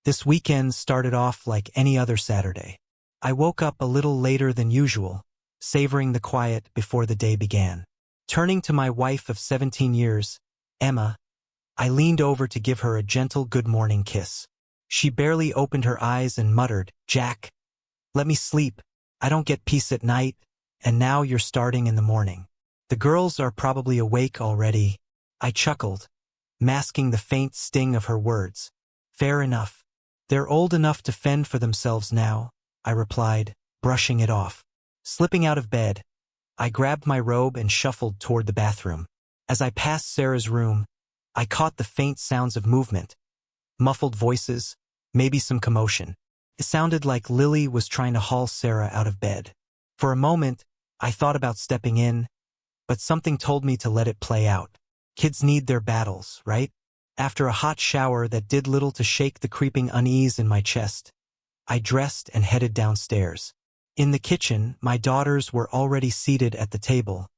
This weekend started off like any other Saturday. I woke up a little later than usual, savoring the quiet before the day began. Turning to my wife of 17 years, Emma, I leaned over to give her a gentle good morning kiss. She barely opened her eyes and muttered, "Jack, let me sleep. I don't get peace at night, and now you're starting in the morning. The girls are probably awake already." I chuckled, masking the faint sting of her words. "Fair enough. They're old enough to fend for themselves now," I replied, brushing it off. Slipping out of bed, I grabbed my robe and shuffled toward the bathroom. As I passed Sarah's room, I caught the faint sounds of movement, muffled voices, maybe some commotion. It sounded like Lily was trying to haul Sarah out of bed. For a moment, I thought about stepping in, but something told me to let it play out. Kids need their battles, right? After a hot shower that did little to shake the creeping unease in my chest, I dressed and headed downstairs. In the kitchen, my daughters were already seated at the table,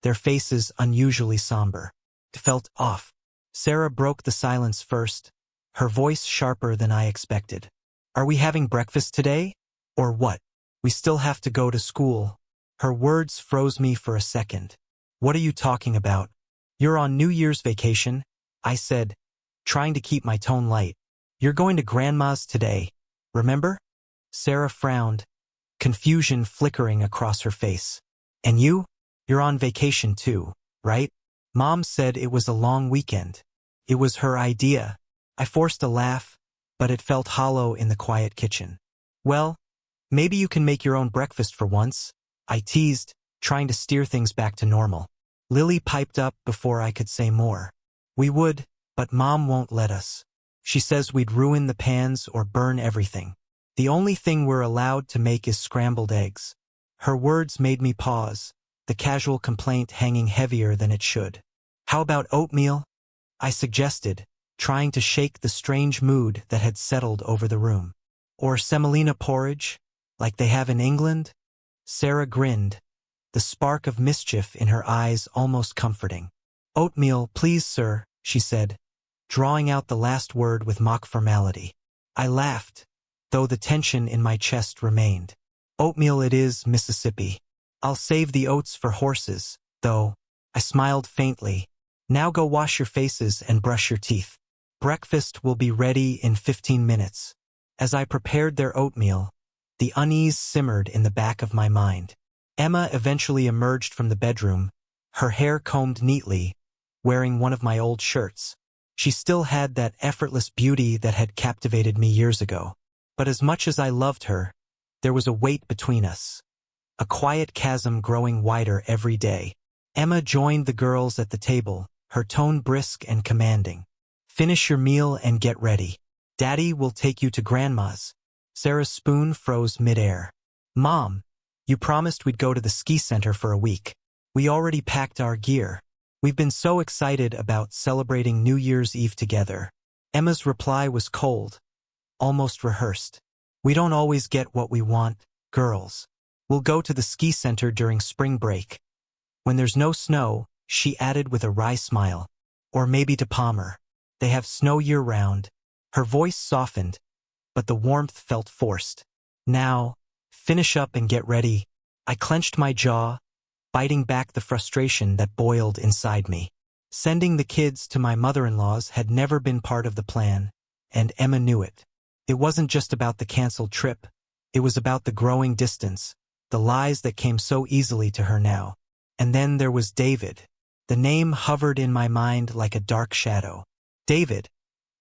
their faces unusually somber. It felt off. Sarah broke the silence first, her voice sharper than I expected. "Are we having breakfast today? Or what? We still have to go to school." Her words froze me for a second. "What are you talking about? You're on New Year's vacation," I said, trying to keep my tone light. "You're going to Grandma's today, remember?" Sarah frowned, confusion flickering across her face. "And you're on vacation too, right? Mom said it was a long weekend. It was her idea." I forced a laugh, but it felt hollow in the quiet kitchen. "Well, maybe you can make your own breakfast for once," I teased, trying to steer things back to normal. Lily piped up before I could say more. "We would, but Mom won't let us. She says we'd ruin the pans or burn everything. The only thing we're allowed to make is scrambled eggs." Her words made me pause, the casual complaint hanging heavier than it should. "How about oatmeal?" I suggested, trying to shake the strange mood that had settled over the room. "Or semolina porridge, like they have in England?" Sarah grinned, the spark of mischief in her eyes almost comforting. "Oatmeal, please, sir," she said, drawing out the last word with mock formality. I laughed, though the tension in my chest remained. "Oatmeal it is, Mississippi. I'll save the oats for horses, though." I smiled faintly. "Now go wash your faces and brush your teeth. Breakfast will be ready in 15 minutes. As I prepared their oatmeal, the unease simmered in the back of my mind. Emma eventually emerged from the bedroom, her hair combed neatly, wearing one of my old shirts. She still had that effortless beauty that had captivated me years ago. But as much as I loved her, there was a weight between us, a quiet chasm growing wider every day. Emma joined the girls at the table, her tone brisk and commanding. "Finish your meal and get ready. Daddy will take you to Grandma's." Sarah's spoon froze midair. "Mom, you promised we'd go to the ski center for a week. We already packed our gear. We've been so excited about celebrating New Year's Eve together." Emma's reply was cold, almost rehearsed. "We don't always get what we want, girls. We'll go to the ski center during spring break. When there's no snow," she added with a wry smile. "Or maybe to Palmer. They have snow year-round." Her voice softened, but the warmth felt forced. "Now, finish up and get ready." I clenched my jaw, biting back the frustration that boiled inside me. Sending the kids to my mother-in-law's had never been part of the plan, and Emma knew it. It wasn't just about the canceled trip. It was about the growing distance, the lies that came so easily to her now. And then there was David. The name hovered in my mind like a dark shadow. David,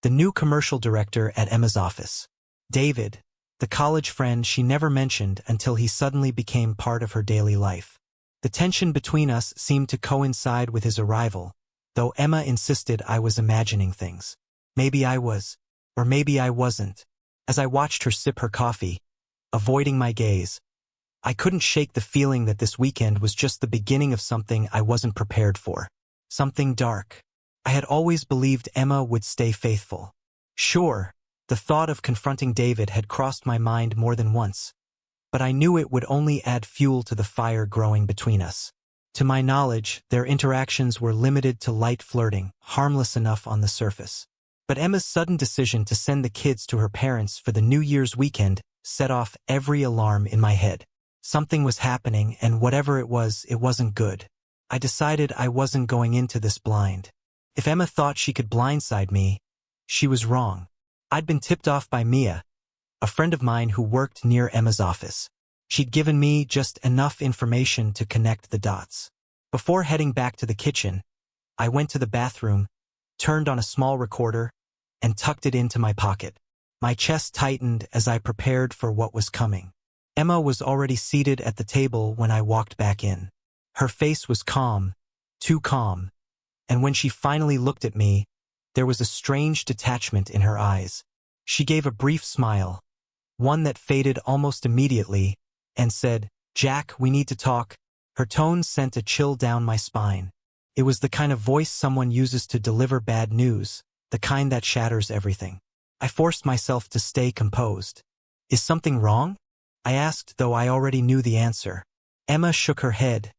the new commercial director at Emma's office. David, the college friend she never mentioned until he suddenly became part of her daily life. The tension between us seemed to coincide with his arrival, though Emma insisted I was imagining things. Maybe I was, or maybe I wasn't. As I watched her sip her coffee, avoiding my gaze, I couldn't shake the feeling that this weekend was just the beginning of something I wasn't prepared for. Something dark. I had always believed Emma would stay faithful. Sure, the thought of confronting David had crossed my mind more than once, but I knew it would only add fuel to the fire growing between us. To my knowledge, their interactions were limited to light flirting, harmless enough on the surface. But Emma's sudden decision to send the kids to her parents for the New Year's weekend set off every alarm in my head. Something was happening, and whatever it wasn't good. I decided I wasn't going into this blind. If Emma thought she could blindside me, she was wrong. I'd been tipped off by Mia, a friend of mine who worked near Emma's office. She'd given me just enough information to connect the dots. Before heading back to the kitchen, I went to the bathroom, turned on a small recorder, and tucked it into my pocket. My chest tightened as I prepared for what was coming. Emma was already seated at the table when I walked back in. Her face was calm, too calm, and when she finally looked at me, there was a strange detachment in her eyes. She gave a brief smile, one that faded almost immediately, and said, "Jack, we need to talk." Her tone sent a chill down my spine. It was the kind of voice someone uses to deliver bad news, the kind that shatters everything. I forced myself to stay composed. "Is something wrong?" I asked, though I already knew the answer. Emma shook her head,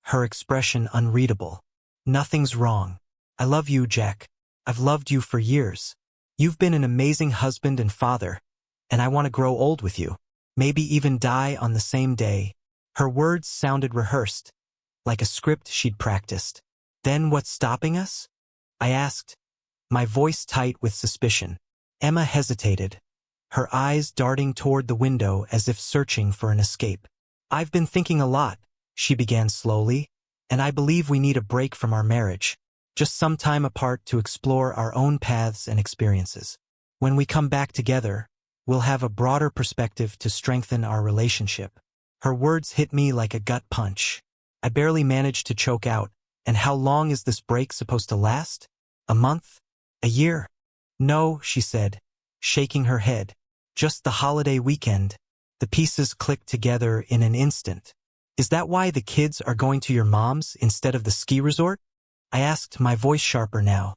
her expression unreadable. "Nothing's wrong. I love you, Jack. I've loved you for years. You've been an amazing husband and father, and I want to grow old with you. Maybe even die on the same day." Her words sounded rehearsed, like a script she'd practiced. "Then what's stopping us?" I asked, my voice tight with suspicion. Emma hesitated, her eyes darting toward the window as if searching for an escape. "I've been thinking a lot," she began slowly, "and I believe we need a break from our marriage. Just some time apart to explore our own paths and experiences. When we come back together, we'll have a broader perspective to strengthen our relationship." Her words hit me like a gut punch. I barely managed to choke out, "And how long is this break supposed to last? A month? A year?" "No," she said, shaking her head. "Just the holiday weekend." The pieces clicked together in an instant. "Is that why the kids are going to your mom's instead of the ski resort?" I asked, my voice sharper now.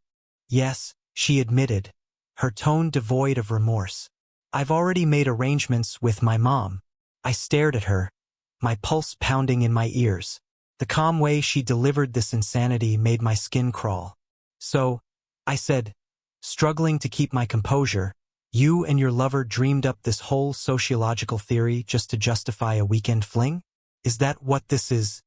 "Yes," she admitted, her tone devoid of remorse. "I've already made arrangements with my mom." I stared at her, my pulse pounding in my ears. The calm way she delivered this insanity made my skin crawl. "So," I said, struggling to keep my composure, "you and your lover dreamed up this whole sociological theory just to justify a weekend fling? Is that what this is?"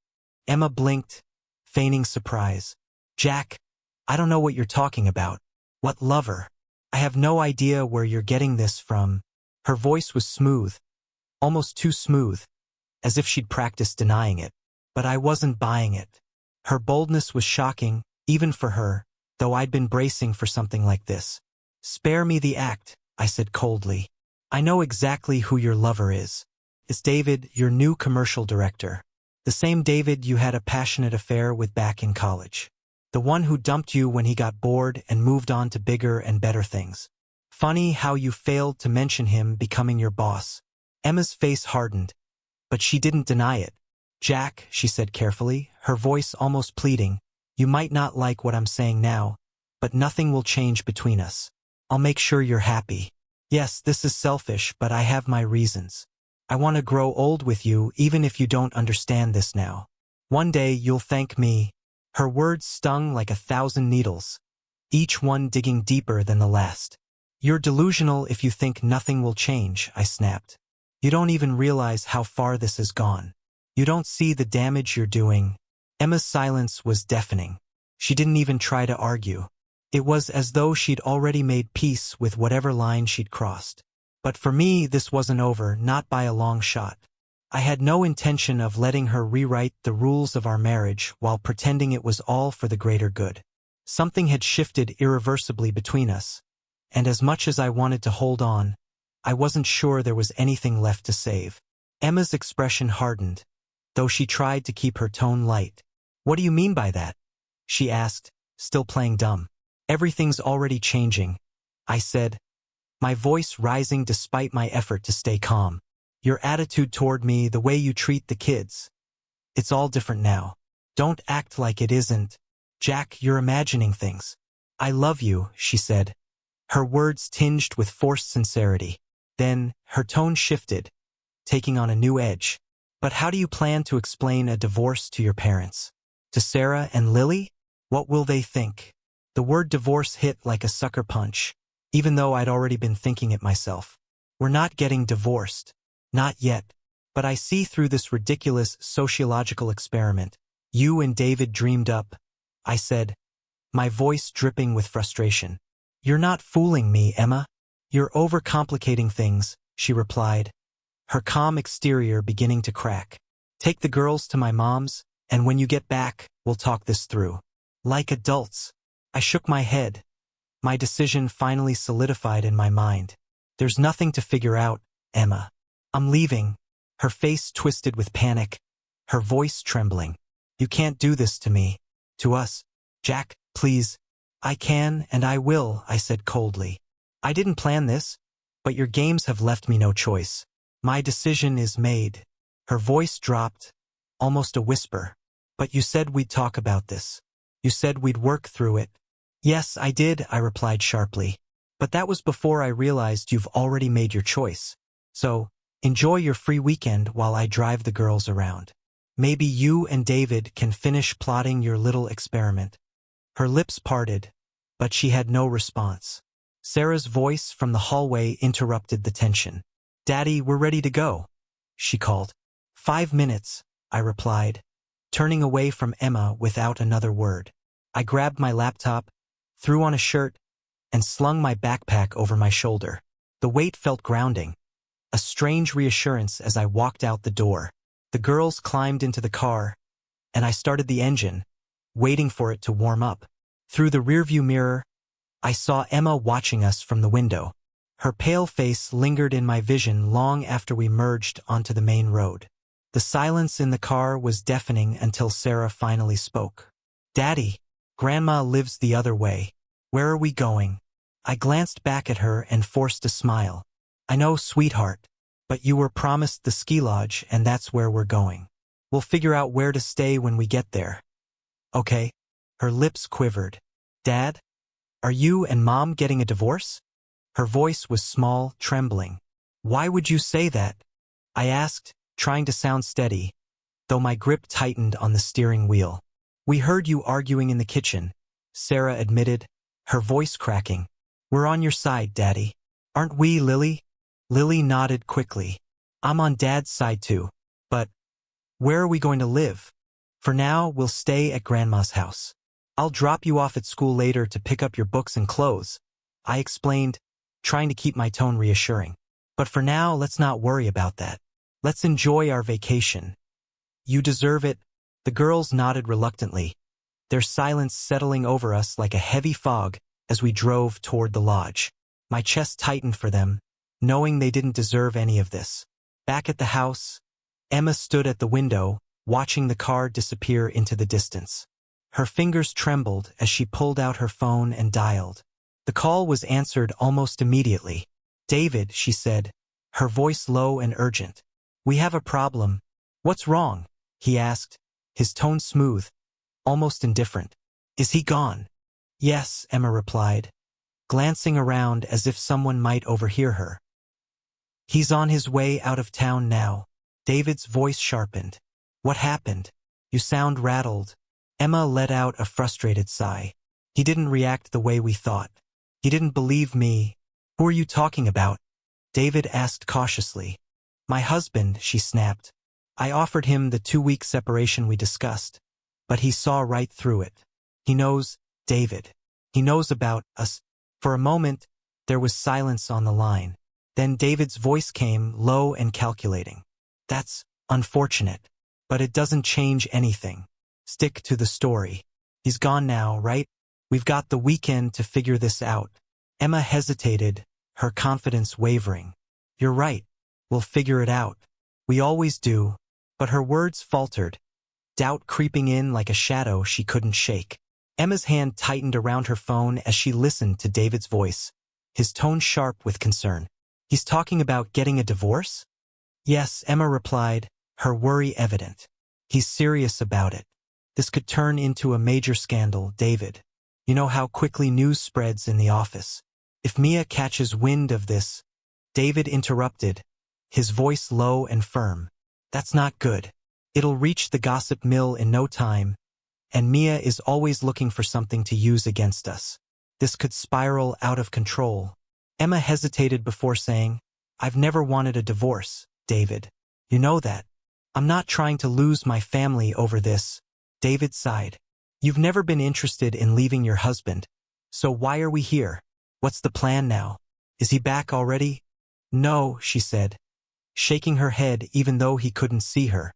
Emma blinked, feigning surprise. "Jack, I don't know what you're talking about. What lover? I have no idea where you're getting this from." Her voice was smooth, almost too smooth, as if she'd practiced denying it. But I wasn't buying it. Her boldness was shocking, even for her, though I'd been bracing for something like this. "Spare me the act," I said coldly. "I know exactly who your lover is. It's David, your new commercial director. The same David you had a passionate affair with back in college. The one who dumped you when he got bored and moved on to bigger and better things. Funny how you failed to mention him becoming your boss." Emma's face hardened, but she didn't deny it. "Jack," she said carefully, her voice almost pleading, "you might not like what I'm saying now, but nothing will change between us. I'll make sure you're happy. Yes, this is selfish, but I have my reasons. I want to grow old with you even if you don't understand this now. One day you'll thank me." Her words stung like 1,000 needles, each one digging deeper than the last. "You're delusional if you think nothing will change," I snapped. "You don't even realize how far this has gone. You don't see the damage you're doing." Emma's silence was deafening. She didn't even try to argue. It was as though she'd already made peace with whatever line she'd crossed. But for me, this wasn't over, not by a long shot. I had no intention of letting her rewrite the rules of our marriage while pretending it was all for the greater good. Something had shifted irreversibly between us, and as much as I wanted to hold on, I wasn't sure there was anything left to save. Emma's expression hardened, though she tried to keep her tone light. "What do you mean by that?" she asked, still playing dumb. "Everything's already changing," I said, my voice rising despite my effort to stay calm. "Your attitude toward me, the way you treat the kids. It's all different now. Don't act like it isn't. Jack, you're imagining things." "I love you," she said, her words tinged with forced sincerity. Then, her tone shifted, taking on a new edge. "But how do you plan to explain a divorce to your parents? To Sarah and Lily? What will they think?" The word divorce hit like a sucker punch, even though I'd already been thinking it myself. We're not getting divorced. Not yet. But I see through this ridiculous sociological experiment you and David dreamed up, I said, my voice dripping with frustration. You're not fooling me, Emma. You're overcomplicating things, she replied, her calm exterior beginning to crack. Take the girls to my mom's, and when you get back, we'll talk this through. Like adults. I shook my head. My decision finally solidified in my mind. There's nothing to figure out, Emma. I'm leaving. Her face twisted with panic, her voice trembling. You can't do this to me. To us. Jack, please. I can and I will, I said coldly. I didn't plan this, but your games have left me no choice. My decision is made. Her voice dropped, almost a whisper. But you said we'd talk about this. You said we'd work through it. Yes, I did, I replied sharply. But that was before I realized you've already made your choice. So, enjoy your free weekend while I drive the girls around. Maybe you and David can finish plotting your little experiment. Her lips parted, but she had no response. Sarah's voice from the hallway interrupted the tension. Daddy, we're ready to go, she called. 5 minutes, I replied, turning away from Emma without another word. I grabbed my laptop, threw on a shirt, and slung my backpack over my shoulder. The weight felt grounding, a strange reassurance as I walked out the door. The girls climbed into the car, and I started the engine, waiting for it to warm up. Through the rearview mirror, I saw Emma watching us from the window. Her pale face lingered in my vision long after we merged onto the main road. The silence in the car was deafening until Sarah finally spoke. Daddy, Grandma lives the other way. Where are we going? I glanced back at her and forced a smile. I know, sweetheart, but you were promised the ski lodge and that's where we're going. We'll figure out where to stay when we get there. Okay? Her lips quivered. Dad? Are you and Mom getting a divorce? Her voice was small, trembling. Why would you say that? I asked, trying to sound steady, though my grip tightened on the steering wheel. We heard you arguing in the kitchen, Sarah admitted, her voice cracking. We're on your side, Daddy. Aren't we, Lily? Lily nodded quickly. I'm on Dad's side too. But where are we going to live? For now, we'll stay at Grandma's house. I'll drop you off at school later to pick up your books and clothes, I explained, trying to keep my tone reassuring. But for now, let's not worry about that. Let's enjoy our vacation. You deserve it. The girls nodded reluctantly, their silence settling over us like a heavy fog as we drove toward the lodge. My chest tightened for them, knowing they didn't deserve any of this. Back at the house, Emma stood at the window, watching the car disappear into the distance. Her fingers trembled as she pulled out her phone and dialed. The call was answered almost immediately. David, she said, her voice low and urgent. We have a problem. What's wrong? He asked, his tone smooth, almost indifferent. Is he gone? Yes, Emma replied, glancing around as if someone might overhear her. He's on his way out of town now. David's voice sharpened. What happened? You sound rattled. Emma let out a frustrated sigh. He didn't react the way we thought. He didn't believe me. Who are you talking about? David asked cautiously. My husband, she snapped. I offered him the 2-week separation we discussed, but he saw right through it. He knows, David. He knows about us. For a moment, there was silence on the line. Then David's voice came, low and calculating. That's unfortunate, but it doesn't change anything. Stick to the story. He's gone now, right? We've got the weekend to figure this out. Emma hesitated, her confidence wavering. You're right. We'll figure it out. We always do. But her words faltered, doubt creeping in like a shadow she couldn't shake. Emma's hand tightened around her phone as she listened to David's voice, his tone sharp with concern. He's talking about getting a divorce? Yes, Emma replied, her worry evident. He's serious about it. This could turn into a major scandal, David. You know how quickly news spreads in the office. If Mia catches wind of this, David interrupted, his voice low and firm. That's not good. It'll reach the gossip mill in no time. and Mia is always looking for something to use against us. This could spiral out of control. Emma hesitated before saying, I've never wanted a divorce, David. You know that. I'm not trying to lose my family over this. David sighed. You've never been interested in leaving your husband. So why are we here? What's the plan now? Is he back already? No, she said, shaking her head even though he couldn't see her.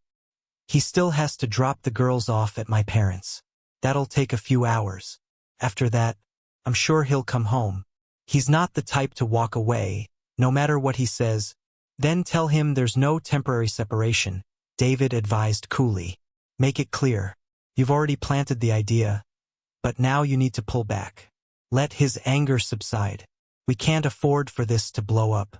He still has to drop the girls off at my parents'. That'll take a few hours. After that, I'm sure he'll come home. He's not the type to walk away, no matter what he says. Then tell him there's no temporary separation, David advised coolly. Make it clear. You've already planted the idea, but now you need to pull back. Let his anger subside. We can't afford for this to blow up.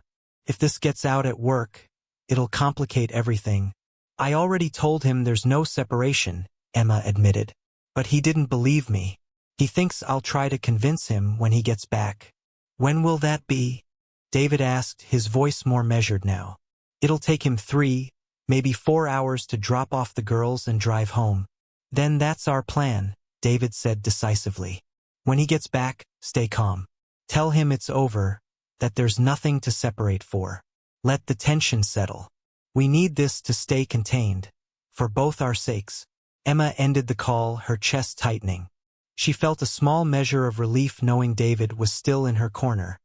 If this gets out at work, it'll complicate everything. I already told him there's no separation, Emma admitted. But he didn't believe me. He thinks I'll try to convince him when he gets back. When will that be? David asked, his voice more measured now. It'll take him 3, maybe 4 hours to drop off the girls and drive home. Then that's our plan, David said decisively. When he gets back, stay calm. Tell him it's over, that there's nothing to separate for. Let the tension settle. We need this to stay contained. For both our sakes. Emma ended the call, her chest tightening. She felt a small measure of relief knowing David was still in her corner.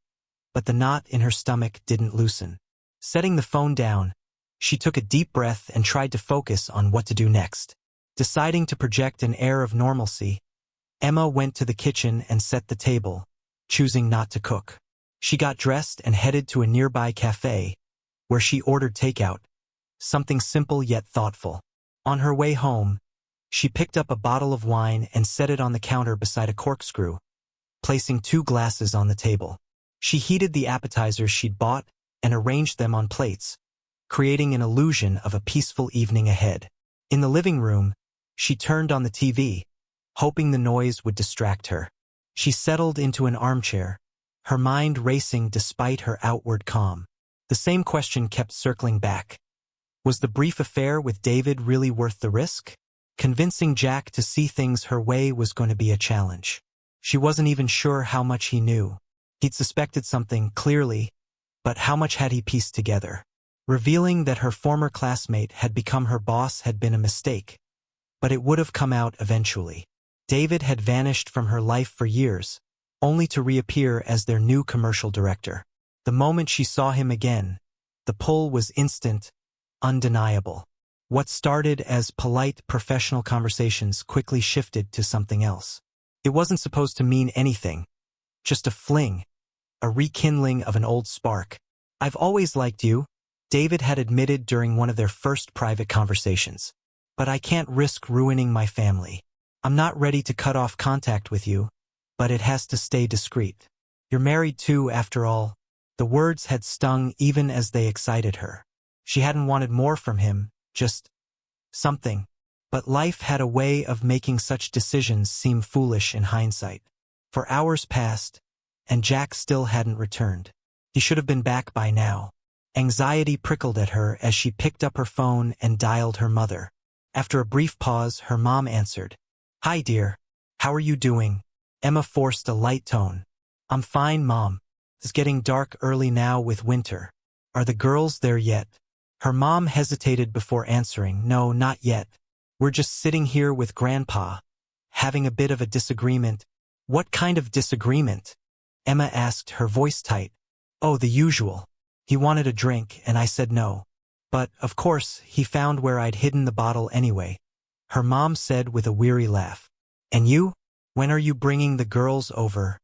But the knot in her stomach didn't loosen. Setting the phone down, she took a deep breath and tried to focus on what to do next. Deciding to project an air of normalcy, Emma went to the kitchen and set the table, choosing not to cook. She got dressed and headed to a nearby cafe, where she ordered takeout, something simple yet thoughtful. On her way home, she picked up a bottle of wine and set it on the counter beside a corkscrew, placing 2 glasses on the table. She heated the appetizers she'd bought and arranged them on plates, creating an illusion of a peaceful evening ahead. In the living room, she turned on the TV, hoping the noise would distract her. She settled into an armchair, her mind racing despite her outward calm. The same question kept circling back. Was the brief affair with David really worth the risk? Convincing Jack to see things her way was going to be a challenge. She wasn't even sure how much he knew. He'd suspected something, clearly, but how much had he pieced together? Revealing that her former classmate had become her boss had been a mistake, but it would have come out eventually. David had vanished from her life for years, only to reappear as their new commercial director. The moment she saw him again, the pull was instant, undeniable. What started as polite professional conversations quickly shifted to something else. It wasn't supposed to mean anything, just a fling, a rekindling of an old spark. I've always liked you, David had admitted during one of their first private conversations. But I can't risk ruining my family. I'm not ready to cut off contact with you, but it has to stay discreet. You're married too, after all. The words had stung even as they excited her. She hadn't wanted more from him, just something. But life had a way of making such decisions seem foolish in hindsight. For hours passed, and Jack still hadn't returned. He should have been back by now. Anxiety prickled at her as she picked up her phone and dialed her mother. After a brief pause, her mom answered. Hi, dear. How are you doing? Emma forced a light tone. I'm fine, Mom. It's getting dark early now with winter. Are the girls there yet? Her mom hesitated before answering. No, not yet. We're just sitting here with Grandpa, having a bit of a disagreement. What kind of disagreement? Emma asked, her voice tight. Oh, the usual. He wanted a drink, and I said no. But, of course, he found where I'd hidden the bottle anyway. Her mom said with a weary laugh. And you? When are you bringing the girls over?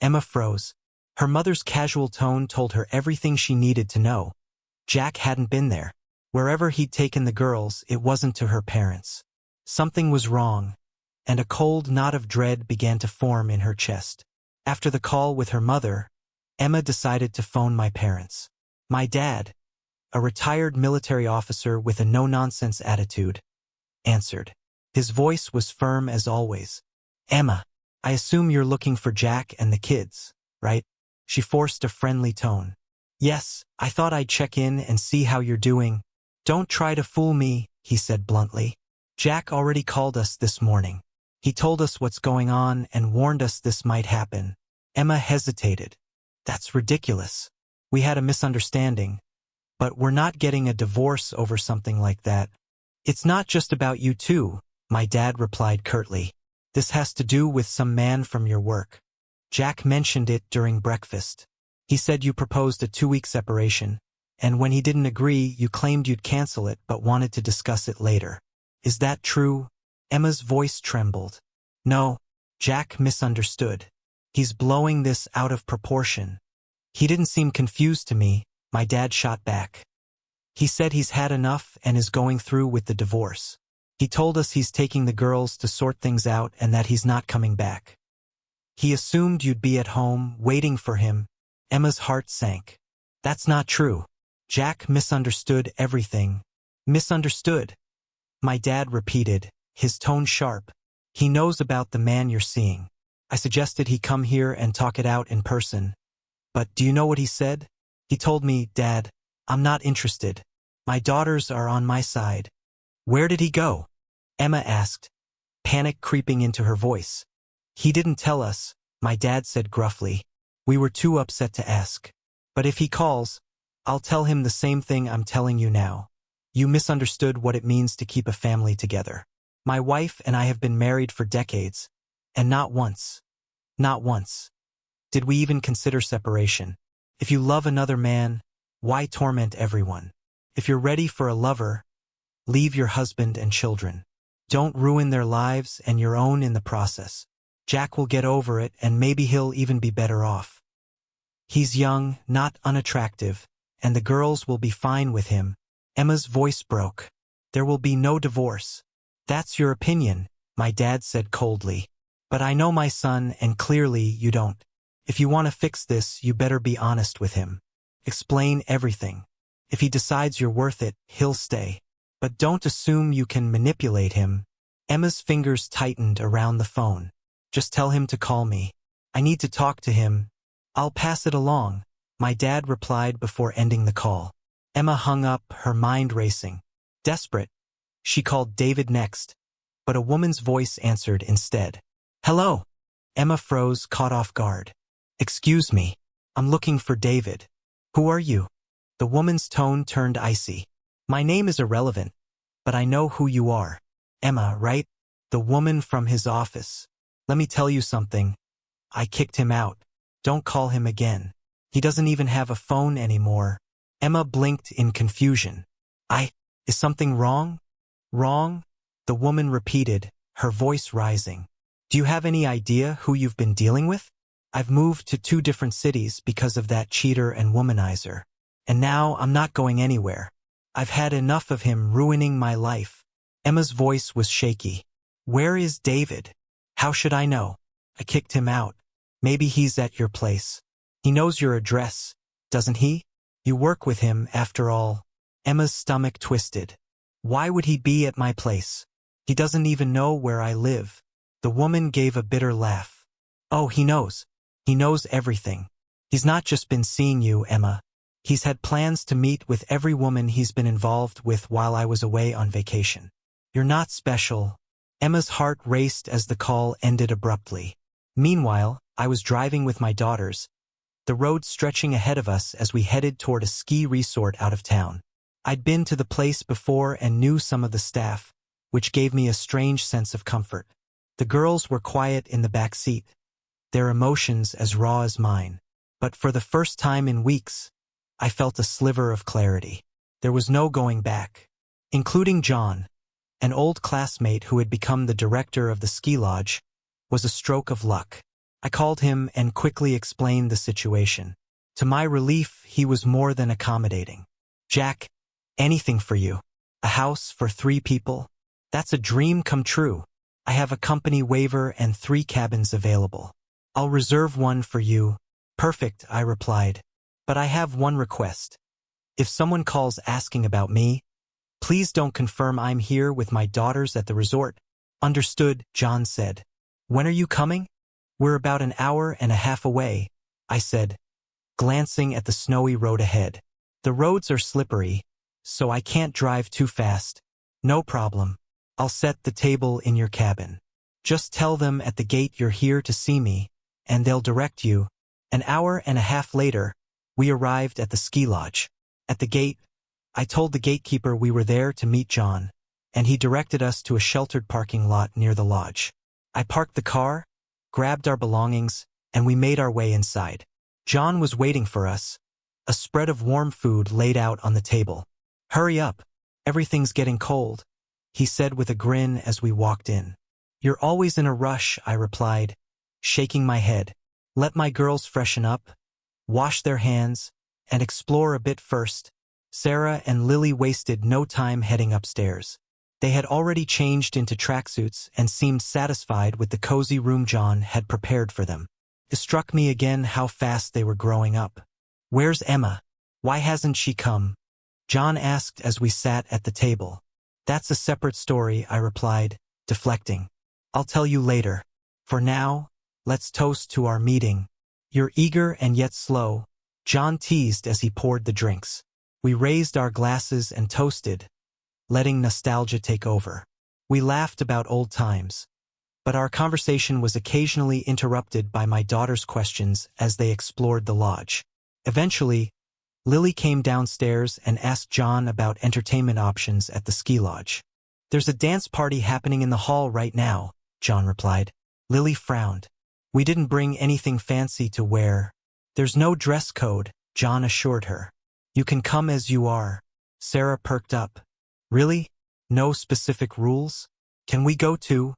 Emma froze. Her mother's casual tone told her everything she needed to know. Jack hadn't been there. Wherever he'd taken the girls, it wasn't to her parents. Something was wrong, and a cold knot of dread began to form in her chest. After the call with her mother, Emma decided to phone my parents. My dad, a retired military officer with a no-nonsense attitude, answered. His voice was firm as always. Emma, I assume you're looking for Jack and the kids, right? She forced a friendly tone. Yes, I thought I'd check in and see how you're doing. Don't try to fool me, he said bluntly. Jack already called us this morning. He told us what's going on and warned us this might happen. Emma hesitated. That's ridiculous. We had a misunderstanding. But we're not getting a divorce over something like that. It's not just about you two, my dad replied curtly. This has to do with some man from your work. Jack mentioned it during breakfast. He said you proposed a 2-week separation, and when he didn't agree, you claimed you'd cancel it but wanted to discuss it later. Is that true? Emma's voice trembled. No, Jack misunderstood. He's blowing this out of proportion. He didn't seem confused to me, my dad shot back. He said he's had enough and is going through with the divorce. He told us he's taking the girls to sort things out and that he's not coming back. He assumed you'd be at home, waiting for him. Emma's heart sank. That's not true. Jack misunderstood everything. Misunderstood. My dad repeated, his tone sharp. He knows about the man you're seeing. I suggested he come here and talk it out in person. But do you know what he said? He told me, Dad, I'm not interested. My daughters are on my side. Where did he go? Emma asked, panic creeping into her voice. He didn't tell us, my dad said gruffly. We were too upset to ask. But if he calls, I'll tell him the same thing I'm telling you now. You misunderstood what it means to keep a family together. My wife and I have been married for decades, and not once did we even consider separation. If you love another man, why torment everyone? If you're ready for a lover, leave your husband and children. Don't ruin their lives and your own in the process. Jack will get over it and maybe he'll even be better off. He's young, not unattractive, and the girls will be fine with him. Emma's voice broke. There will be no divorce. That's your opinion, my dad said coldly. But I know my son and clearly you don't. If you want to fix this, you better be honest with him. Explain everything. If he decides you're worth it, he'll stay. But don't assume you can manipulate him. Emma's fingers tightened around the phone. Just tell him to call me. I need to talk to him. I'll pass it along, my dad replied before ending the call. Emma hung up, her mind racing. Desperate, she called David next, but a woman's voice answered instead. Hello. Emma froze, caught off guard. Excuse me, I'm looking for David. Who are you? The woman's tone turned icy. My name is irrelevant, but I know who you are. Emma, right? The woman from his office. Let me tell you something. I kicked him out. Don't call him again. He doesn't even have a phone anymore. Emma blinked in confusion. Is something wrong? Wrong? The woman repeated, her voice rising. Do you have any idea who you've been dealing with? I've moved to 2 different cities because of that cheater and womanizer. And now I'm not going anywhere. I've had enough of him ruining my life. Emma's voice was shaky. Where is David? How should I know? I kicked him out. Maybe he's at your place. He knows your address, doesn't he? You work with him, after all. Emma's stomach twisted. Why would he be at my place? He doesn't even know where I live. The woman gave a bitter laugh. Oh, he knows. He knows everything. He's not just been seeing you, Emma. He's had plans to meet with every woman he's been involved with while I was away on vacation. You're not special. Emma's heart raced as the call ended abruptly. Meanwhile, I was driving with my daughters, the road stretching ahead of us as we headed toward a ski resort out of town. I'd been to the place before and knew some of the staff, which gave me a strange sense of comfort. The girls were quiet in the back seat, their emotions as raw as mine. But for the first time in weeks, I felt a sliver of clarity. There was no going back. Including John, an old classmate who had become the director of the ski lodge, was a stroke of luck. I called him and quickly explained the situation. To my relief, he was more than accommodating. Jack, anything for you. A house for 3 people? That's a dream come true. I have a company waiver and 3 cabins available. I'll reserve one for you. Perfect, I replied. But I have one request. If someone calls asking about me, please don't confirm I'm here with my daughters at the resort. Understood, John said. When are you coming? We're about an hour and a half away, I said, glancing at the snowy road ahead. The roads are slippery, so I can't drive too fast. No problem. I'll set the table in your cabin. Just tell them at the gate you're here to see me, and they'll direct you. An hour and a half later, we arrived at the ski lodge. At the gate, I told the gatekeeper we were there to meet John, and he directed us to a sheltered parking lot near the lodge. I parked the car, grabbed our belongings, and we made our way inside. John was waiting for us, a spread of warm food laid out on the table. "Hurry up, everything's getting cold," he said with a grin as we walked in. "You're always in a rush," I replied, shaking my head. "Let my girls freshen up, wash their hands, and explore a bit first." Sarah and Lily wasted no time heading upstairs. They had already changed into tracksuits and seemed satisfied with the cozy room John had prepared for them. It struck me again how fast they were growing up. "Where's Emma? Why hasn't she come?" John asked as we sat at the table. "That's a separate story," I replied, deflecting. "I'll tell you later. For now, let's toast to our meeting." "You're eager and yet slow," John teased as he poured the drinks. We raised our glasses and toasted, letting nostalgia take over. We laughed about old times, but our conversation was occasionally interrupted by my daughter's questions as they explored the lodge. Eventually, Lily came downstairs and asked John about entertainment options at the ski lodge. "There's a dance party happening in the hall right now," John replied. Lily frowned. "We didn't bring anything fancy to wear." "There's no dress code," John assured her. "You can come as you are." Sarah perked up. "Really? No specific rules? Can we go too?"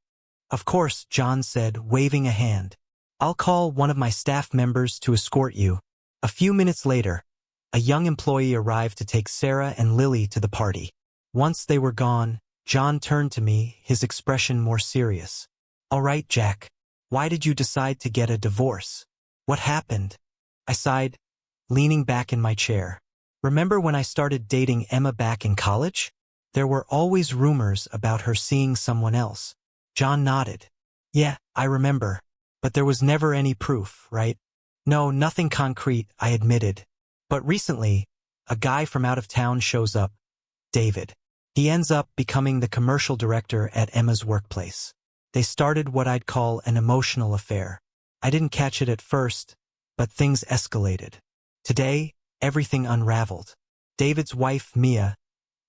"Of course," John said, waving a hand. "I'll call one of my staff members to escort you." A few minutes later, a young employee arrived to take Sarah and Lily to the party. Once they were gone, John turned to me, his expression more serious. "All right, Jack. Why did you decide to get a divorce? What happened?" I sighed, leaning back in my chair. "Remember when I started dating Emma back in college? There were always rumors about her seeing someone else." John nodded. "Yeah, I remember. But there was never any proof, right?" "No, nothing concrete," I admitted. "But recently, a guy from out of town shows up, David. He ends up becoming the commercial director at Emma's workplace. They started what I'd call an emotional affair. I didn't catch it at first, but things escalated. Today, everything unraveled. David's wife, Mia,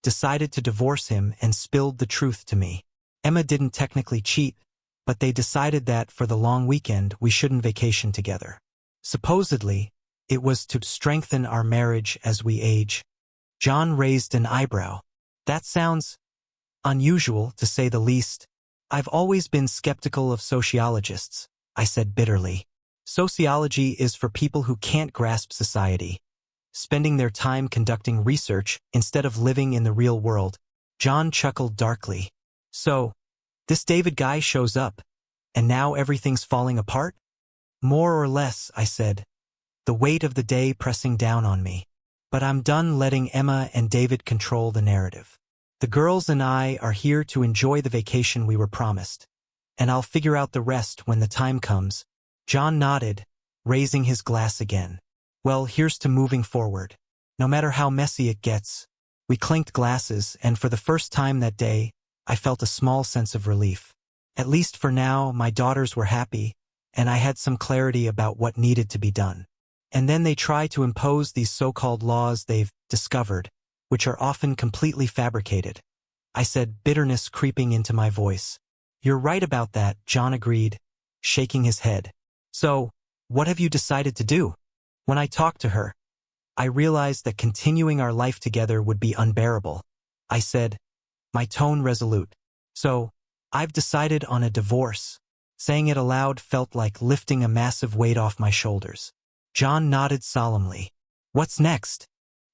decided to divorce him and spilled the truth to me. Emma didn't technically cheat, but they decided that for the long weekend we shouldn't vacation together. Supposedly, it was to strengthen our marriage as we age." John raised an eyebrow. "That sounds unusual, to say the least." "I've always been skeptical of sociologists," I said bitterly. "Sociology is for people who can't grasp society, spending their time conducting research instead of living in the real world." John chuckled darkly. "So, this David guy shows up, and now everything's falling apart?" "More or less," I said, the weight of the day pressing down on me. "But I'm done letting Emma and David control the narrative. The girls and I are here to enjoy the vacation we were promised, and I'll figure out the rest when the time comes." John nodded, raising his glass again. "Well, here's to moving forward. No matter how messy it gets." We clinked glasses, and for the first time that day, I felt a small sense of relief. At least for now, my daughters were happy, and I had some clarity about what needed to be done. And then they try to impose these so-called laws they've discovered, which are often completely fabricated. I said, bitterness creeping into my voice. "You're right about that," John agreed, shaking his head. "So, what have you decided to do?" When I talked to her, I realized that continuing our life together would be unbearable. I said, my tone resolute. "So, I've decided on a divorce." Saying it aloud felt like lifting a massive weight off my shoulders. John nodded solemnly. "What's next?"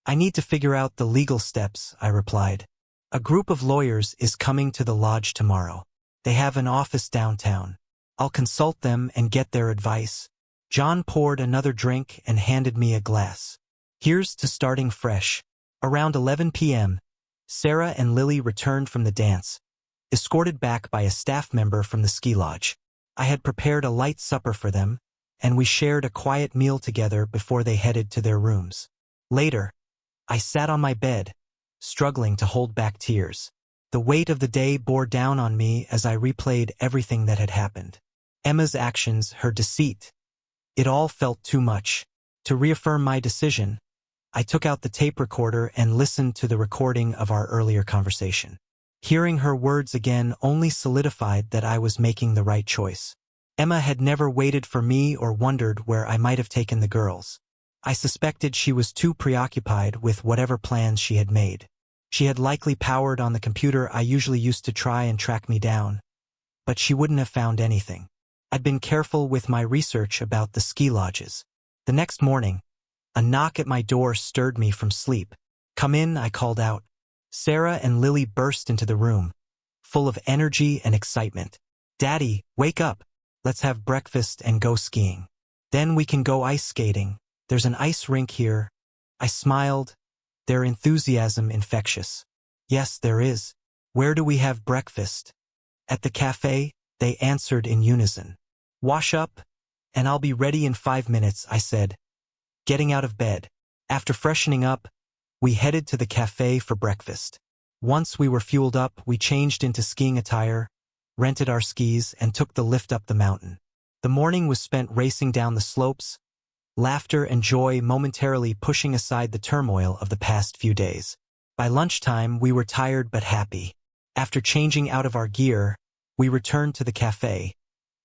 "I need to figure out the legal steps," I replied. "A group of lawyers is coming to the lodge tomorrow. They have an office downtown. I'll consult them and get their advice." John poured another drink and handed me a glass. "Here's to starting fresh." Around 11 p.m., Sarah and Lily returned from the dance, escorted back by a staff member from the ski lodge. I had prepared a light supper for them, and we shared a quiet meal together before they headed to their rooms. Later, I sat on my bed, struggling to hold back tears. The weight of the day bore down on me as I replayed everything that had happened. Emma's actions, her deceit. It all felt too much. To reaffirm my decision, I took out the tape recorder and listened to the recording of our earlier conversation. Hearing her words again only solidified that I was making the right choice. Emma had never waited for me or wondered where I might have taken the girls. I suspected she was too preoccupied with whatever plans she had made. She had likely powered on the computer I usually used to try and track me down, but she wouldn't have found anything. I'd been careful with my research about the ski lodges. The next morning, a knock at my door stirred me from sleep. "Come in," I called out. Sarah and Lily burst into the room, full of energy and excitement. "Daddy, wake up. Let's have breakfast and go skiing. Then we can go ice skating. There's an ice rink here." I smiled, their enthusiasm infectious. "Yes, there is. Where do we have breakfast?" "At the cafe," they answered in unison. "Wash up, and I'll be ready in 5 minutes," I said, getting out of bed. After freshening up, we headed to the cafe for breakfast. Once we were fueled up, we changed into skiing attire, rented our skis, and took the lift up the mountain. The morning was spent racing down the slopes, laughter and joy momentarily pushing aside the turmoil of the past few days. By lunchtime, we were tired but happy. After changing out of our gear, we returned to the cafe,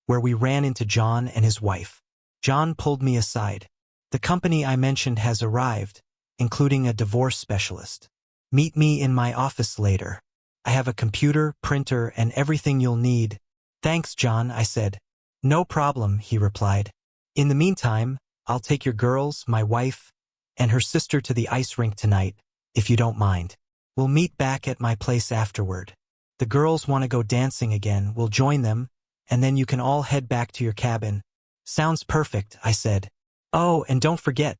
where we ran into John and his wife. John pulled me aside. "The company I mentioned has arrived, including a divorce specialist. Meet me in my office later. I have a computer, printer, and everything you'll need." "Thanks, John," I said. "No problem," he replied. "In the meantime, I'll take your girls, my wife, and her sister to the ice rink tonight, if you don't mind. We'll meet back at my place afterward. The girls want to go dancing again. We'll join them, and then you can all head back to your cabin." "Sounds perfect," I said. "Oh, and don't forget,"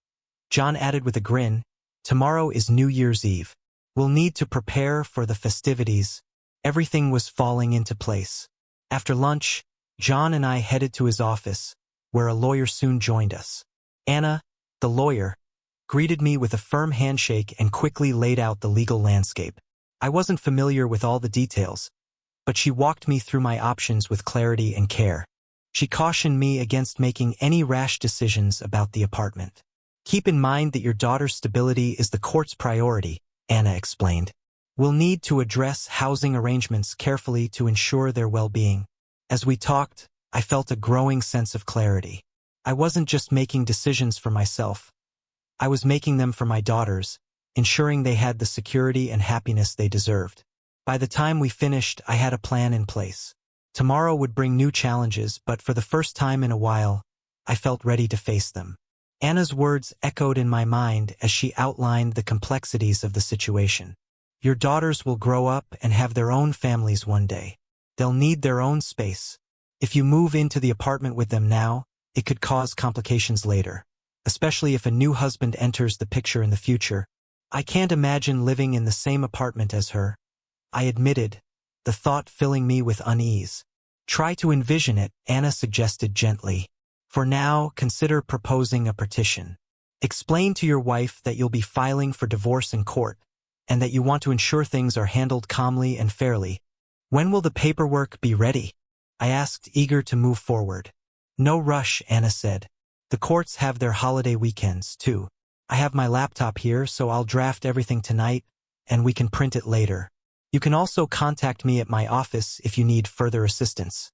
John added with a grin, "tomorrow is New Year's Eve. We'll need to prepare for the festivities." Everything was falling into place. After lunch, John and I headed to his office, where a lawyer soon joined us. Anna, the lawyer, greeted me with a firm handshake and quickly laid out the legal landscape. I wasn't familiar with all the details, but she walked me through my options with clarity and care. She cautioned me against making any rash decisions about the apartment. "Keep in mind that your daughter's stability is the court's priority," Anna explained. "We'll need to address housing arrangements carefully to ensure their well-being." As we talked, I felt a growing sense of clarity. I wasn't just making decisions for myself. I was making them for my daughters, ensuring they had the security and happiness they deserved. By the time we finished, I had a plan in place. Tomorrow would bring new challenges, but for the first time in a while, I felt ready to face them. Anna's words echoed in my mind as she outlined the complexities of the situation. "Your daughters will grow up and have their own families one day. They'll need their own space. If you move into the apartment with them now, it could cause complications later, especially if a new husband enters the picture in the future. I can't imagine living in the same apartment as her," I admitted, the thought filling me with unease. "Try to envision it," Anna suggested gently. "For now, consider proposing a petition. Explain to your wife that you'll be filing for divorce in court, and that you want to ensure things are handled calmly and fairly." "When will the paperwork be ready?" I asked, eager to move forward. "No rush," Anna said. "The courts have their holiday weekends, too. I have my laptop here, so I'll draft everything tonight, and we can print it later. You can also contact me at my office if you need further assistance.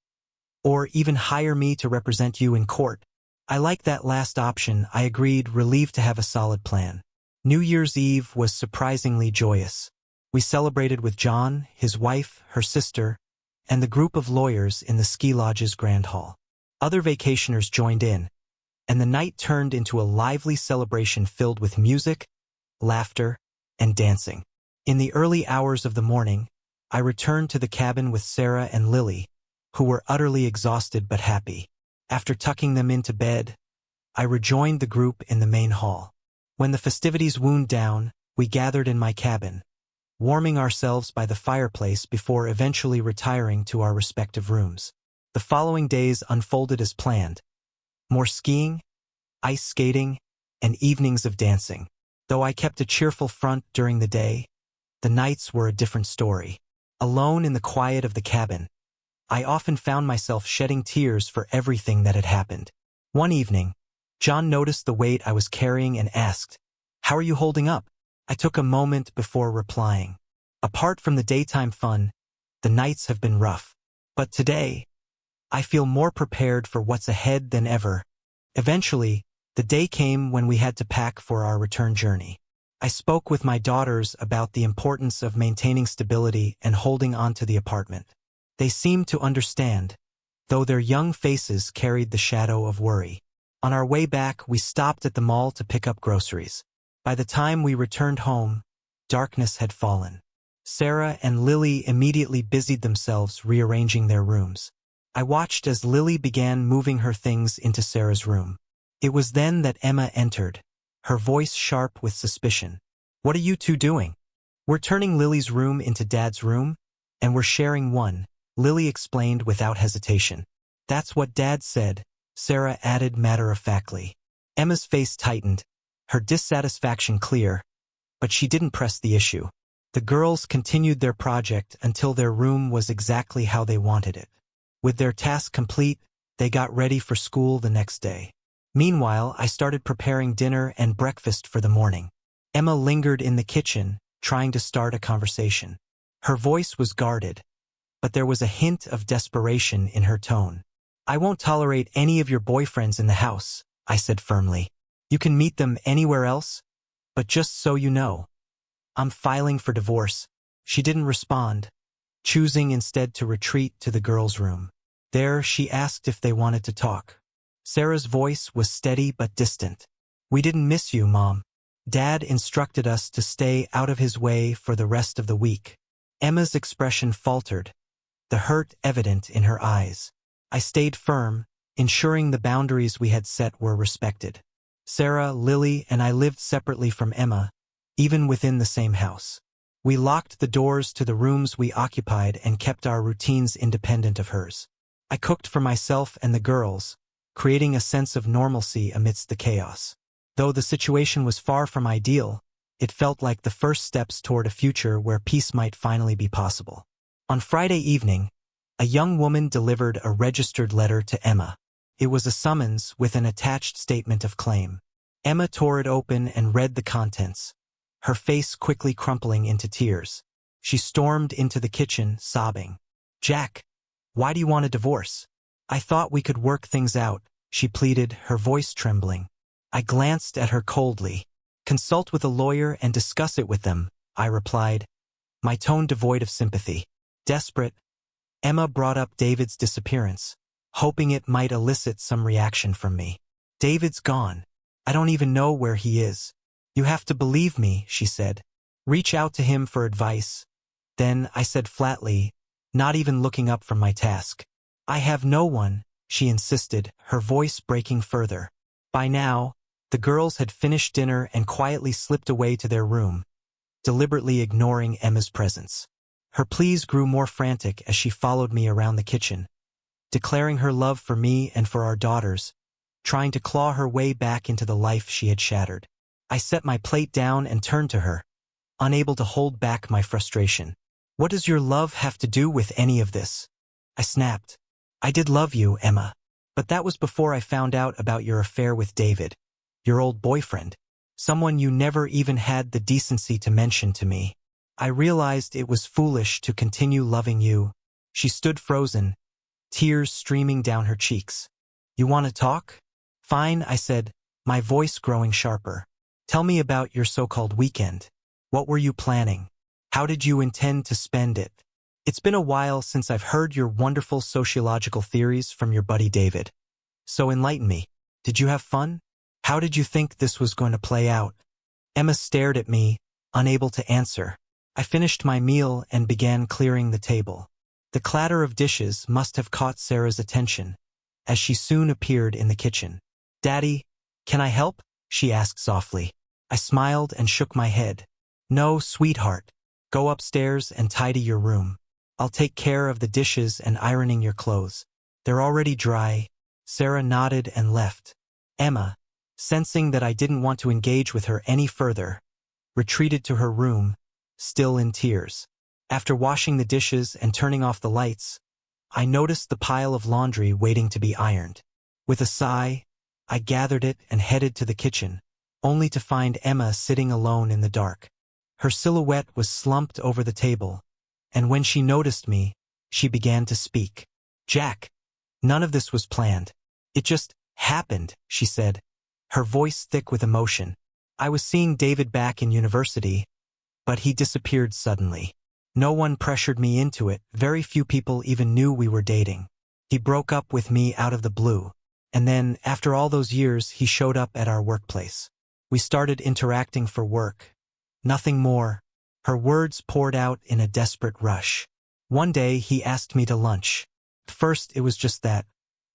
Or even hire me to represent you in court." "I like that last option," I agreed, relieved to have a solid plan. New Year's Eve was surprisingly joyous. We celebrated with John, his wife, her sister, and the group of lawyers in the ski lodge's grand hall. Other vacationers joined in, and the night turned into a lively celebration filled with music, laughter, and dancing. In the early hours of the morning, I returned to the cabin with Sarah and Lily, who were utterly exhausted but happy. After tucking them into bed, I rejoined the group in the main hall. When the festivities wound down, we gathered in my cabin, warming ourselves by the fireplace before eventually retiring to our respective rooms. The following days unfolded as planned. More skiing, ice skating, and evenings of dancing. Though I kept a cheerful front during the day, the nights were a different story. Alone in the quiet of the cabin, I often found myself shedding tears for everything that had happened. One evening, John noticed the weight I was carrying and asked, "How are you holding up?" I took a moment before replying. "Apart from the daytime fun, the nights have been rough. But today, I feel more prepared for what's ahead than ever." Eventually, the day came when we had to pack for our return journey. I spoke with my daughters about the importance of maintaining stability and holding on to the apartment. They seemed to understand, though their young faces carried the shadow of worry. On our way back, we stopped at the mall to pick up groceries. By the time we returned home, darkness had fallen. Sarah and Lily immediately busied themselves rearranging their rooms. I watched as Lily began moving her things into Sarah's room. It was then that Emma entered, her voice sharp with suspicion. "What are you two doing?" "We're turning Lily's room into Dad's room, and we're sharing one," Lily explained without hesitation. "That's what Dad said," Sarah added matter-of-factly. Emma's face tightened, her dissatisfaction clear, but she didn't press the issue. The girls continued their project until their room was exactly how they wanted it. With their task complete, they got ready for school the next day. Meanwhile, I started preparing dinner and breakfast for the morning. Emma lingered in the kitchen, trying to start a conversation. Her voice was guarded, but there was a hint of desperation in her tone. "I won't tolerate any of your boyfriends in the house," I said firmly. "You can meet them anywhere else, but just so you know, I'm filing for divorce." She didn't respond, choosing instead to retreat to the girls' room. There, she asked if they wanted to talk. Sarah's voice was steady but distant. "We didn't miss you, Mom. Dad instructed us to stay out of his way for the rest of the week." Emma's expression faltered, the hurt evident in her eyes. I stayed firm, ensuring the boundaries we had set were respected. Sarah, Lily, and I lived separately from Emma, even within the same house. We locked the doors to the rooms we occupied and kept our routines independent of hers. I cooked for myself and the girls, creating a sense of normalcy amidst the chaos. Though the situation was far from ideal, it felt like the first steps toward a future where peace might finally be possible. On Friday evening, a young woman delivered a registered letter to Emma. It was a summons with an attached statement of claim. Emma tore it open and read the contents, her face quickly crumpling into tears. She stormed into the kitchen, sobbing. "Jack, why do you want a divorce? I thought we could work things out," she pleaded, her voice trembling. I glanced at her coldly. "Consult with a lawyer and discuss it with them," I replied, my tone devoid of sympathy. Desperate, Emma brought up David's disappearance, hoping it might elicit some reaction from me. "David's gone. I don't even know where he is. You have to believe me," she said. "Reach out to him for advice." Then I said flatly, not even looking up from my task. "I have no one," she insisted, her voice breaking further. By now, the girls had finished dinner and quietly slipped away to their room, deliberately ignoring Emma's presence. Her pleas grew more frantic as she followed me around the kitchen, declaring her love for me and for our daughters, trying to claw her way back into the life she had shattered. I set my plate down and turned to her, unable to hold back my frustration. "What does your love have to do with any of this?" I snapped. "I did love you, Emma, but that was before I found out about your affair with David, your old boyfriend, someone you never even had the decency to mention to me. I realized it was foolish to continue loving you." She stood frozen, tears streaming down her cheeks. "You want to talk?" "Fine," I said, my voice growing sharper. "Tell me about your so-called weekend. What were you planning? How did you intend to spend it? It's been a while since I've heard your wonderful sociological theories from your buddy David. So enlighten me. Did you have fun? How did you think this was going to play out?" Emma stared at me, unable to answer. I finished my meal and began clearing the table. The clatter of dishes must have caught Sarah's attention, as she soon appeared in the kitchen. "Daddy, can I help?" she asked softly. I smiled and shook my head. "No, sweetheart. Go upstairs and tidy your room. I'll take care of the dishes and ironing your clothes. They're already dry." Sarah nodded and left. Emma, sensing that I didn't want to engage with her any further, retreated to her room, still in tears. After washing the dishes and turning off the lights, I noticed the pile of laundry waiting to be ironed. With a sigh, I gathered it and headed to the kitchen, only to find Emma sitting alone in the dark. Her silhouette was slumped over the table, and when she noticed me, she began to speak. "Jack, none of this was planned. It just happened," she said, her voice thick with emotion. "I was seeing David back in university, but he disappeared suddenly. No one pressured me into it, very few people even knew we were dating. He broke up with me out of the blue, and then, after all those years, he showed up at our workplace. We started interacting for work. Nothing more." Her words poured out in a desperate rush. "One day he asked me to lunch. First it was just that,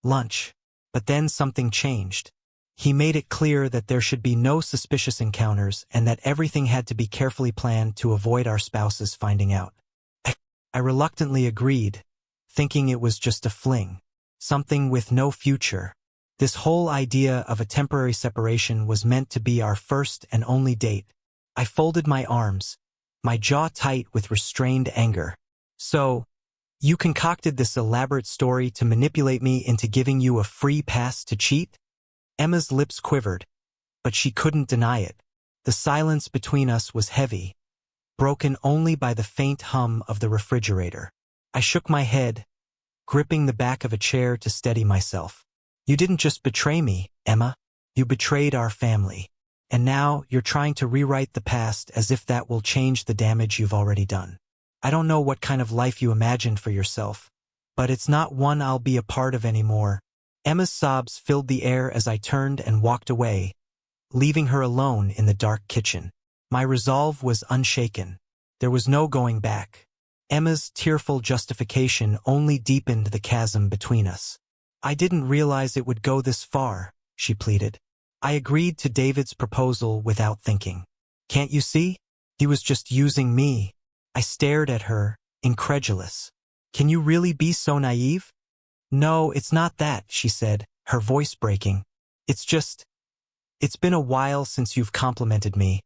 lunch. But then something changed. He made it clear that there should be no suspicious encounters and that everything had to be carefully planned to avoid our spouses finding out. I reluctantly agreed, thinking it was just a fling, something with no future. This whole idea of a temporary separation was meant to be our first and only date. I folded my arms, my jaw tight with restrained anger. "So, you concocted this elaborate story to manipulate me into giving you a free pass to cheat?" Emma's lips quivered, but she couldn't deny it. The silence between us was heavy, broken only by the faint hum of the refrigerator. I shook my head, gripping the back of a chair to steady myself. "You didn't just betray me, Emma. You betrayed our family. And now you're trying to rewrite the past as if that will change the damage you've already done. I don't know what kind of life you imagined for yourself, but it's not one I'll be a part of anymore." Emma's sobs filled the air as I turned and walked away, leaving her alone in the dark kitchen. My resolve was unshaken. There was no going back. Emma's tearful justification only deepened the chasm between us. "I didn't realize it would go this far," she pleaded. "I agreed to David's proposal without thinking. Can't you see? He was just using me." I stared at her, incredulous. "Can you really be so naive?" "No, it's not that," she said, her voice breaking. It's been a while since you've complimented me.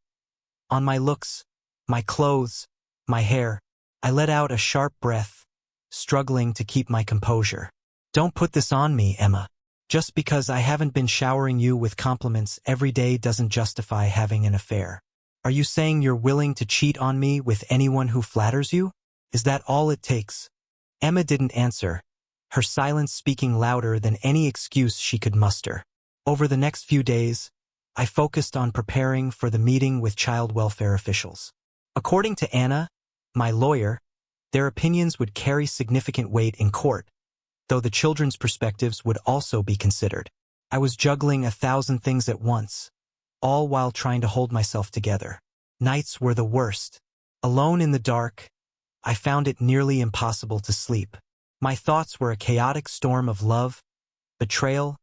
On my looks, my clothes, my hair." I let out a sharp breath, struggling to keep my composure. "Don't put this on me, Emma. Just because I haven't been showering you with compliments every day doesn't justify having an affair. Are you saying you're willing to cheat on me with anyone who flatters you? Is that all it takes?" Emma didn't answer, her silence speaking louder than any excuse she could muster. Over the next few days, I focused on preparing for the meeting with child welfare officials. According to Anna, my lawyer, their opinions would carry significant weight in court, though the children's perspectives would also be considered. I was juggling 1,000 things at once, all while trying to hold myself together. Nights were the worst. Alone in the dark, I found it nearly impossible to sleep. My thoughts were a chaotic storm of love, betrayal,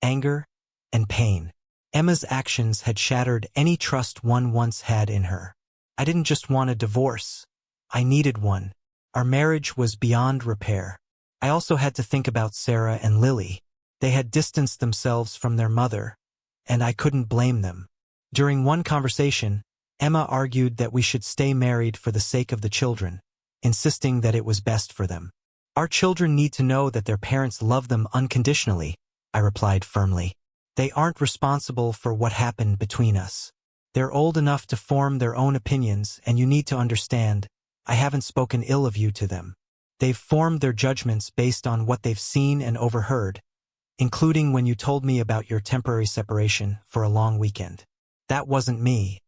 anger, and pain. Emma's actions had shattered any trust one once had in her. I didn't just want a divorce. I needed one. Our marriage was beyond repair. I also had to think about Sarah and Lily. They had distanced themselves from their mother, and I couldn't blame them. During one conversation, Emma argued that we should stay married for the sake of the children, insisting that it was best for them. "Our children need to know that their parents love them unconditionally," I replied firmly. "They aren't responsible for what happened between us. They're old enough to form their own opinions, and you need to understand, I haven't spoken ill of you to them. They've formed their judgments based on what they've seen and overheard, including when you told me about your temporary separation for a long weekend. That wasn't me.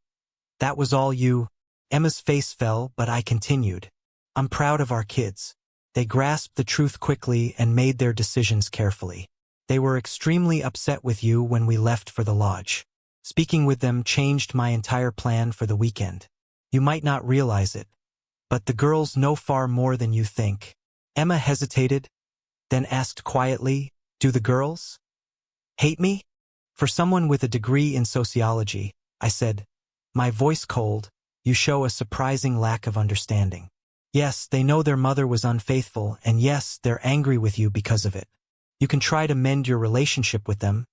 That was all you." Emma's face fell, but I continued. "I'm proud of our kids. They grasped the truth quickly and made their decisions carefully. They were extremely upset with you when we left for the lodge. Speaking with them changed my entire plan for the weekend. You might not realize it, but the girls know far more than you think." Emma hesitated, then asked quietly, "Do the girls hate me?" "For someone with a degree in sociology," I said, my voice cold, "you show a surprising lack of understanding. Yes, they know their mother was unfaithful, and yes, they're angry with you because of it. You can try to mend your relationship with them,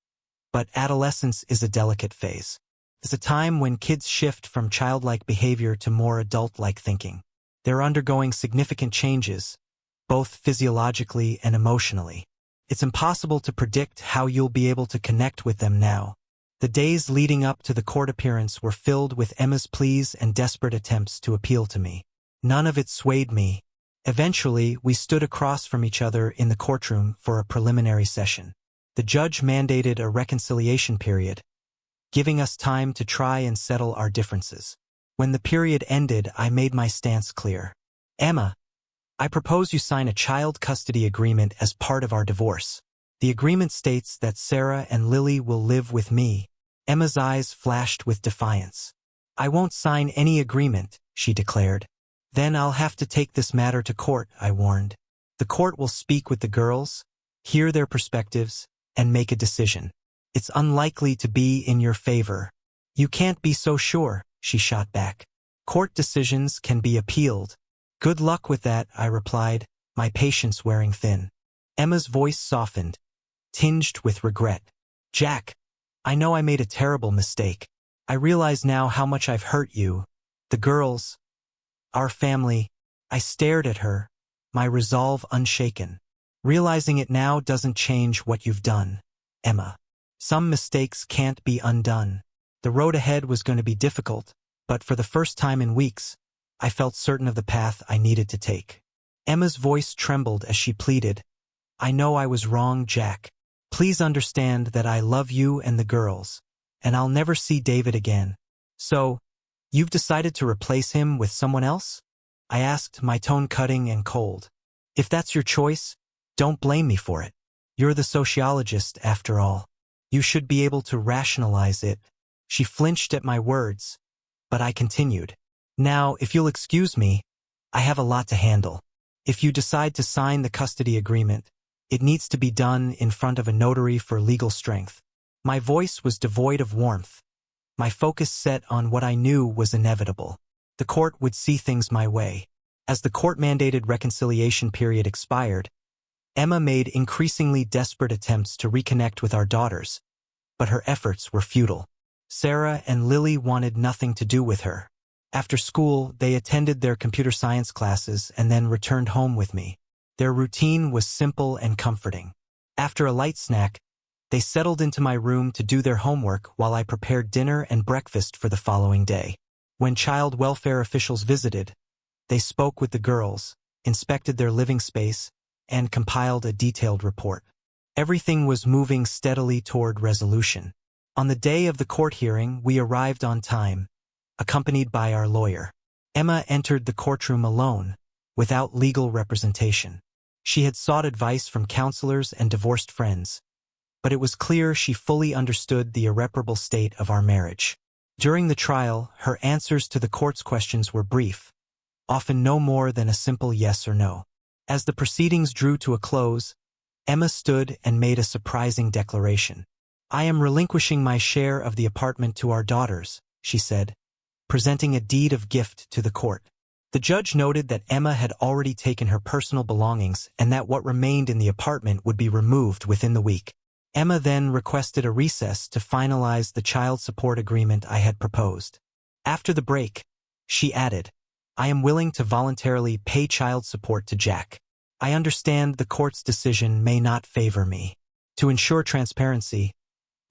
but adolescence is a delicate phase. It's a time when kids shift from childlike behavior to more adult-like thinking. They're undergoing significant changes, both physiologically and emotionally. It's impossible to predict how you'll be able to connect with them now. The days leading up to the court appearance were filled with Emma's pleas and desperate attempts to appeal to me. None of it swayed me. Eventually, we stood across from each other in the courtroom for a preliminary session. The judge mandated a reconciliation period, giving us time to try and settle our differences. When the period ended, I made my stance clear. Emma, I propose you sign a child custody agreement as part of our divorce. The agreement states that Sarah and Lily will live with me. Emma's eyes flashed with defiance. I won't sign any agreement, she declared. Then I'll have to take this matter to court, I warned. The court will speak with the girls, hear their perspectives, and make a decision. It's unlikely to be in your favor. You can't be so sure, she shot back. Court decisions can be appealed. Good luck with that, I replied, my patience wearing thin. Emma's voice softened, tinged with regret. Jack, I know I made a terrible mistake. I realize now how much I've hurt you, the girls, our family. I stared at her, my resolve unshaken. Realizing it now doesn't change what you've done, Emma. Some mistakes can't be undone. The road ahead was going to be difficult, but for the first time in weeks, I felt certain of the path I needed to take. Emma's voice trembled as she pleaded, I know I was wrong, Jack. Please understand that I love you and the girls, and I'll never see David again. So, you've decided to replace him with someone else? I asked, my tone cutting and cold. If that's your choice, don't blame me for it. You're the sociologist, after all. You should be able to rationalize it. She flinched at my words, but I continued. Now, if you'll excuse me, I have a lot to handle. If you decide to sign the custody agreement, it needs to be done in front of a notary for legal strength. My voice was devoid of warmth, my focus set on what I knew was inevitable. The court would see things my way. As the court-mandated reconciliation period expired, Emma made increasingly desperate attempts to reconnect with our daughters, but her efforts were futile. Sarah and Lily wanted nothing to do with her. After school, they attended their computer science classes and then returned home with me. Their routine was simple and comforting. After a light snack, they settled into my room to do their homework while I prepared dinner and breakfast for the following day. When child welfare officials visited, they spoke with the girls, inspected their living space, and compiled a detailed report. Everything was moving steadily toward resolution. On the day of the court hearing, we arrived on time, accompanied by our lawyer. Emma entered the courtroom alone, without legal representation. She had sought advice from counselors and divorced friends, but it was clear she fully understood the irreparable state of our marriage. During the trial, her answers to the court's questions were brief, often no more than a simple yes or no. As the proceedings drew to a close, Emma stood and made a surprising declaration. I am relinquishing my share of the apartment to our daughters, she said, presenting a deed of gift to the court. The judge noted that Emma had already taken her personal belongings and that what remained in the apartment would be removed within the week. Emma then requested a recess to finalize the child support agreement I had proposed. After the break, she added, I am willing to voluntarily pay child support to Jack. I understand the court's decision may not favor me. To ensure transparency,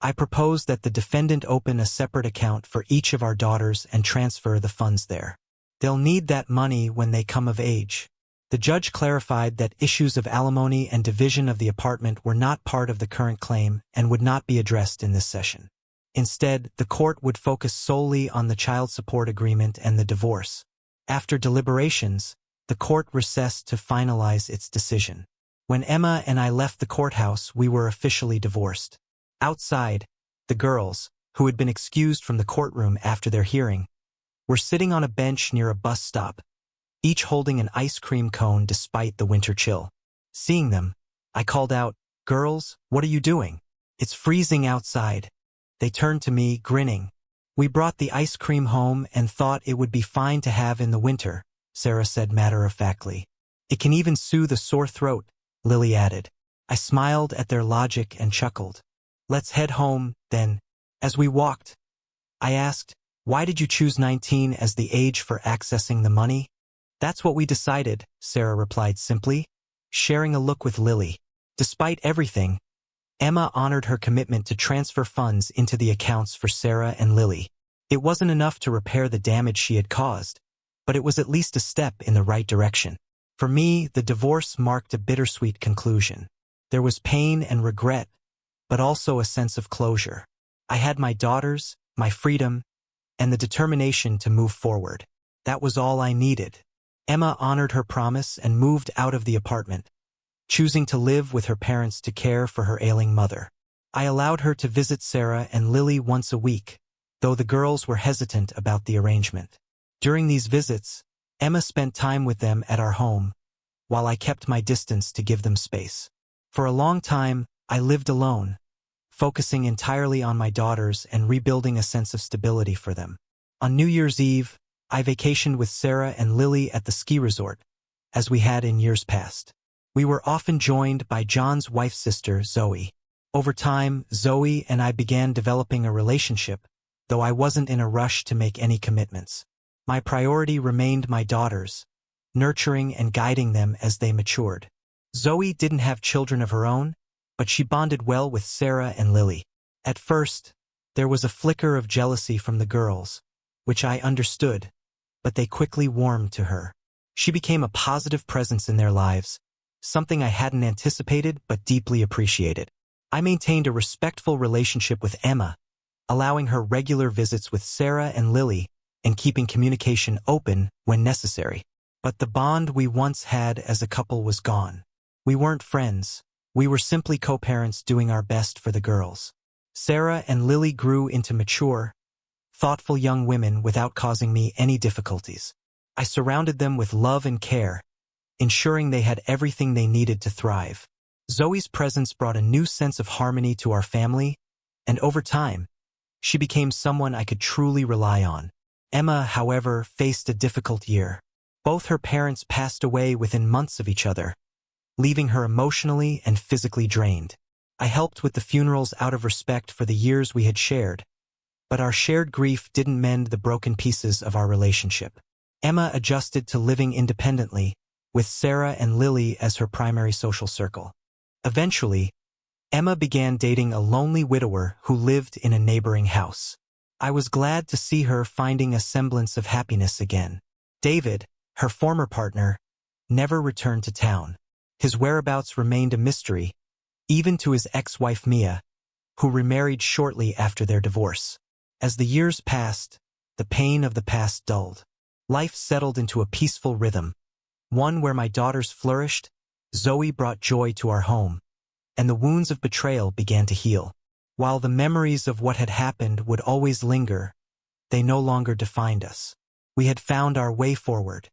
I propose that the defendant open a separate account for each of our daughters and transfer the funds there. They'll need that money when they come of age. The judge clarified that issues of alimony and division of the apartment were not part of the current claim and would not be addressed in this session. Instead, the court would focus solely on the child support agreement and the divorce. After deliberations, the court recessed to finalize its decision. When Emma and I left the courthouse, we were officially divorced. Outside, the girls, who had been excused from the courtroom after their hearing, were sitting on a bench near a bus stop, each holding an ice cream cone despite the winter chill. Seeing them, I called out, Girls, what are you doing? It's freezing outside. They turned to me, grinning. We brought the ice cream home and thought it would be fine to have in the winter, Sarah said matter-of-factly. It can even soothe a sore throat, Lily added. I smiled at their logic and chuckled. Let's head home, then. As we walked, I asked, why did you choose 19 as the age for accessing the money? That's what we decided, Sarah replied simply, sharing a look with Lily. Despite everything, Emma honored her commitment to transfer funds into the accounts for Sarah and Lily. It wasn't enough to repair the damage she had caused, but it was at least a step in the right direction. For me, the divorce marked a bittersweet conclusion. There was pain and regret, but also a sense of closure. I had my daughters, my freedom, and the determination to move forward. That was all I needed. Emma honored her promise and moved out of the apartment, choosing to live with her parents to care for her ailing mother. I allowed her to visit Sarah and Lily once a week, though the girls were hesitant about the arrangement. During these visits, Emma spent time with them at our home, while I kept my distance to give them space. For a long time, I lived alone, focusing entirely on my daughters and rebuilding a sense of stability for them. On New Year's Eve, I vacationed with Sarah and Lily at the ski resort, as we had in years past. We were often joined by John's wife's sister, Zoe. Over time, Zoe and I began developing a relationship, though I wasn't in a rush to make any commitments. My priority remained my daughters, nurturing and guiding them as they matured. Zoe didn't have children of her own, but she bonded well with Sarah and Lily. At first, there was a flicker of jealousy from the girls, which I understood, but they quickly warmed to her. She became a positive presence in their lives, something I hadn't anticipated but deeply appreciated. I maintained a respectful relationship with Emma, allowing her regular visits with Sarah and Lily and keeping communication open when necessary. But the bond we once had as a couple was gone. We weren't friends. We were simply co-parents doing our best for the girls. Sarah and Lily grew into mature, thoughtful young women without causing me any difficulties. I surrounded them with love and care, ensuring they had everything they needed to thrive. Zoe's presence brought a new sense of harmony to our family, and over time, she became someone I could truly rely on. Emma, however, faced a difficult year. Both her parents passed away within months of each other, leaving her emotionally and physically drained. I helped with the funerals out of respect for the years we had shared, but our shared grief didn't mend the broken pieces of our relationship. Emma adjusted to living independently, with Sarah and Lily as her primary social circle. Eventually, Emma began dating a lonely widower who lived in a neighboring house. I was glad to see her finding a semblance of happiness again. David, her former partner, never returned to town. His whereabouts remained a mystery, even to his ex-wife Mia, who remarried shortly after their divorce. As the years passed, the pain of the past dulled. Life settled into a peaceful rhythm, one where my daughters flourished, Zoe brought joy to our home, and the wounds of betrayal began to heal. While the memories of what had happened would always linger, they no longer defined us. We had found our way forward,